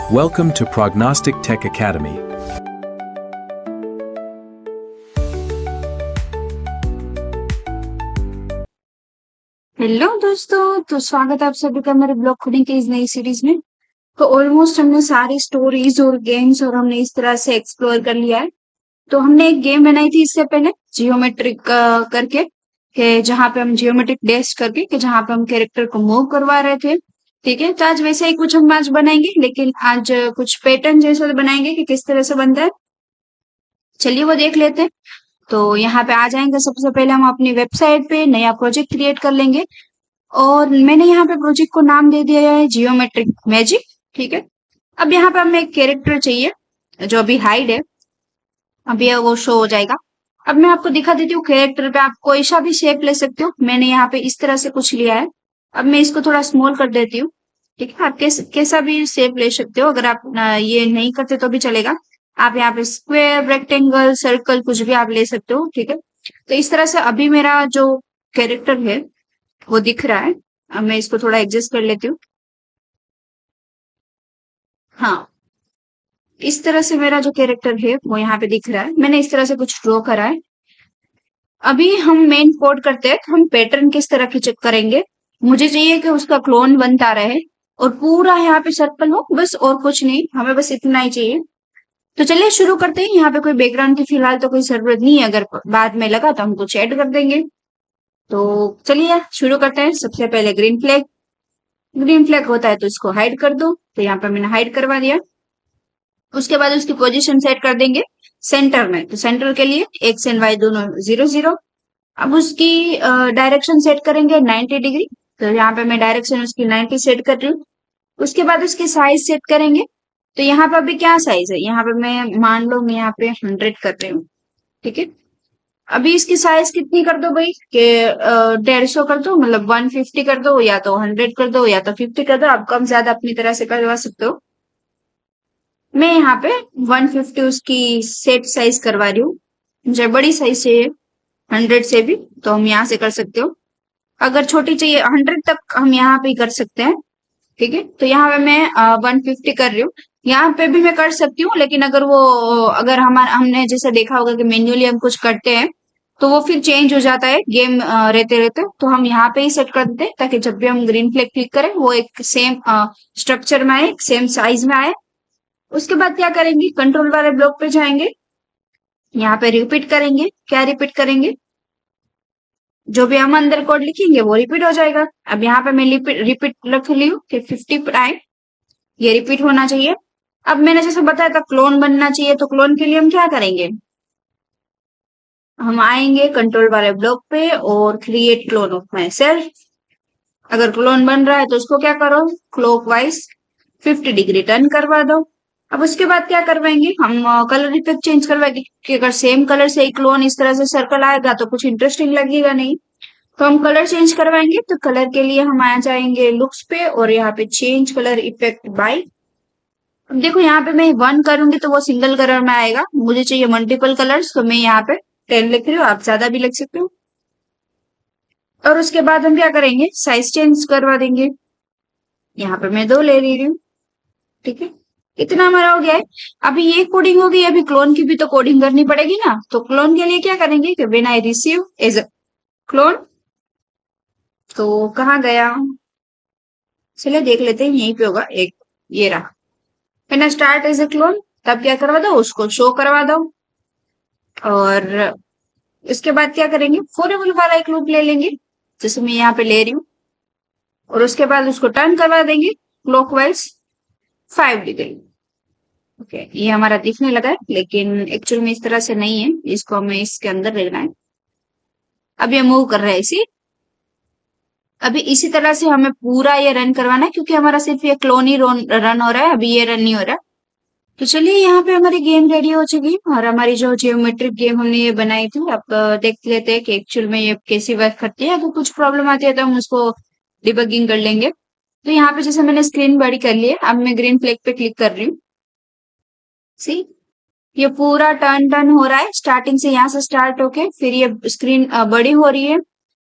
Welcome to Prognostic Tech Academy. Hello दोस्तों, तो स्वागत है आप सभी का मेरे ब्लॉग कोडिंग की इस नई सीरीज में। तो ऑलमोस्ट हमने सारी स्टोरीज और गेम्स और हमने इस तरह से एक्सप्लोर कर लिया है। तो हमने एक गेम बनाई थी इससे पहले जियोमेट्रिक करके, कि जहाँ पे हम जियोमेट्रिक डेस्क करके कि जहाँ पे हम कैरेक्टर को मूव करवा रहे थे। ठीक है, तो आज वैसे ही कुछ हम आज बनाएंगे, लेकिन आज कुछ पैटर्न जैसा बनाएंगे कि किस तरह से बनता है। चलिए वो देख लेते हैं। तो यहाँ पे आ जाएंगे, सबसे पहले हम अपनी वेबसाइट पे नया प्रोजेक्ट क्रिएट कर लेंगे। और मैंने यहाँ पे प्रोजेक्ट को नाम दे दिया है जियोमेट्रिक मैजिक। ठीक है, अब यहाँ पे हमें एक कैरेक्टर चाहिए जो अभी हाइड है, अभी वो शो हो जाएगा। अब मैं आपको दिखा देती हूँ, कैरेक्टर पे आप कोई सा भी शेप ले सकते हो। मैंने यहाँ पे इस तरह से कुछ लिया है। अब मैं इसको थोड़ा स्मॉल कर देती हूँ। ठीक है, आप कैसा भी शेप ले सकते हो। अगर आप ये नहीं करते तो भी चलेगा। आप यहाँ पे स्क्वायर, रेक्टेंगल, सर्कल कुछ भी आप ले सकते हो। ठीक है, तो इस तरह से अभी मेरा जो कैरेक्टर है वो दिख रहा है। अब मैं इसको थोड़ा एडजस्ट कर लेती हूँ। हाँ, इस तरह से मेरा जो कैरेक्टर है वो यहाँ पे दिख रहा है। मैंने इस तरह से कुछ ड्रॉ करा है। अभी हम मेन कोड करते हैं, हम पैटर्न किस तरह की चेक करेंगे। मुझे चाहिए कि उसका क्लोन बनता रहे और पूरा यहाँ पे सर्कल हो, बस और कुछ नहीं, हमें बस इतना ही चाहिए। तो चलिए शुरू करते हैं। यहाँ पे कोई बैकग्राउंड की फिलहाल तो कोई जरूरत नहीं है, अगर बाद में लगा तो हम कुछ ऐड कर देंगे। तो चलिए शुरू करते हैं। सबसे पहले ग्रीन फ्लैग, ग्रीन फ्लैग होता है तो इसको हाइड कर दो। तो यहाँ पे मैंने हाइड करवा दिया। उसके बाद उसकी पोजीशन सेट कर देंगे सेंटर में। तो सेंटर के लिए एक्स एंड वाई दोनों 0 0। अब उसकी डायरेक्शन सेट करेंगे 90 डिग्री। तो यहाँ पे मैं डायरेक्शन उसकी 90 सेट कर रही हूँ। उसके बाद उसकी साइज सेट करेंगे। तो यहाँ पे अभी क्या साइज है, यहाँ पे मैं मान लो मैं यहाँ पे 100 कर रही हूँ। ठीक है, अभी इसकी साइज कितनी कर दो भाई, कि 150 कर दो, मतलब 150 कर दो, या तो 100 कर दो, या तो 50 कर दो। आप कम ज्यादा अपनी तरह से करवा सकते हो। मैं यहाँ पे 150 उसकी सेट साइज करवा रही हूँ। मुझे बड़ी साइज चाहिए 100 से भी, तो हम यहाँ से कर सकते हो। अगर छोटी चाहिए 100 तक हम यहाँ पे कर सकते हैं। ठीक है, तो यहाँ पे मैं 150 कर रही हूँ। यहाँ पे भी मैं कर सकती हूँ, लेकिन अगर वो अगर हमारा हमने जैसे देखा होगा कि मैन्युअली हम कुछ करते हैं तो वो फिर चेंज हो जाता है गेम रहते रहते। तो हम यहाँ पे ही सेट कर देते हैं, ताकि जब भी हम ग्रीन फ्लैग क्लिक करें वो एक सेम स्ट्रक्चर में आए, सेम साइज में आए। उसके बाद क्या करेंगे, कंट्रोल वाले ब्लॉक पे जाएंगे। यहाँ पे रिपीट करेंगे। क्या रिपीट करेंगे, जो भी हम अंदर कोड लिखेंगे वो रिपीट हो जाएगा। अब यहाँ पे मैं रिपीट रख ली हूँ कि 50 प्राइम, ये रिपीट होना चाहिए। अब मैंने जैसे बताया था क्लोन बनना चाहिए, तो क्लोन के लिए हम क्या करेंगे, हम आएंगे कंट्रोल वाले ब्लॉक पे और create clone of my self. अगर क्लोन बन रहा है तो उसको क्या करो, क्लॉकवाइज 50 डिग्री टर्न करवा दो। अब उसके बाद क्या करवाएंगे, हम कलर इफेक्ट चेंज करवाएंगे, कि अगर सेम कलर से एक क्लोन इस तरह से सर्कल आएगा तो कुछ इंटरेस्टिंग लगेगा नहीं। तो हम कलर चेंज करवाएंगे। तो कलर के लिए हम आ जाएंगे लुक्स पे और यहाँ पे चेंज कलर इफेक्ट बाय। अब देखो यहाँ पे मैं 1 करूंगी तो वो सिंगल कलर में आएगा, मुझे चाहिए मल्टीपल कलर्स, तो मैं यहाँ पे 10 लिख रही हूँ, आप ज्यादा भी लिख सकते हो। और उसके बाद हम क्या करेंगे, साइज चेंज करवा देंगे। यहाँ पे मैं 2 ले रही हूँ। ठीक है, इतना हमारा हो गया है। अभी ये कोडिंग होगी, अभी क्लोन की भी तो कोडिंग करनी पड़ेगी ना। तो क्लोन के लिए क्या करेंगे कि when I receive as a clone, तो कहाँ गया, चलिए देख लेते हैं, यहीं पे होगा एक, ये रहा। When I start as a clone, तब क्या करवा दो, उसको शो करवा दो। और इसके बाद क्या करेंगे, फॉरेबल वाला एक लूप ले लेंगे, जैसे मैं यहाँ पे ले रही हूँ। और उसके बाद उसको टर्न करवा देंगे क्लॉकवाइज 5 डिग्री। ओके, ये हमारा दिखने लगा है, लेकिन एक्चुअल में इस तरह से नहीं है, इसको हमें इसके अंदर रहना है। अब ये मूव कर रहा है इसी, अभी इसी तरह से हमें पूरा ये रन करवाना है, क्योंकि हमारा सिर्फ ये क्लोन ही रन हो रहा है, अभी ये रन नहीं हो रहा। तो चलिए यहाँ पे हमारी गेम रेडी हो चुकी है, और हमारी जो जियोमेट्रिक गेम हमने ये बनाई थी, अब देख लेते हैं कि एक्चुअल में ये कैसी वर्क करती है। अगर कुछ प्रॉब्लम आती है तो हम उसको डिबगिंग कर लेंगे। तो यहाँ पे जैसे मैंने स्क्रीन बड़ी कर ली है, अब मैं ग्रीन फ्लैग पे क्लिक कर रही हूँ। सी, ये पूरा टर्न टर्न हो रहा है, स्टार्टिंग से यहाँ से स्टार्ट होके फिर ये स्क्रीन बड़ी हो रही है,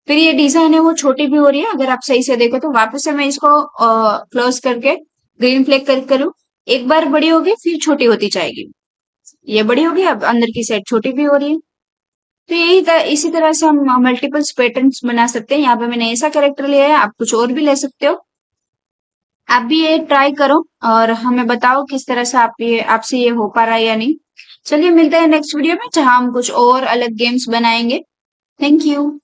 फिर ये डिजाइन है वो छोटी भी हो रही है। अगर आप सही से देखो तो वापस से मैं इसको क्लोज करके ग्रीन फ्लैग क्लिक करूँ, एक बार बड़ी होगी फिर छोटी होती जाएगी। ये बड़ी होगी, अब अंदर की साइड छोटी भी हो रही है। तो इसी तरह से हम मल्टीपल्स पैटर्न्स बना सकते हैं। यहाँ पे मैंने ऐसा कैरेक्टर लिया है, आप कुछ और भी ले सकते हो। आप भी ये ट्राई करो और हमें बताओ किस तरह से आपसे ये हो पा रहा है या नहीं। चलिए मिलते हैं नेक्स्ट वीडियो में, जहां हम कुछ और अलग गेम्स बनाएंगे। Thank you.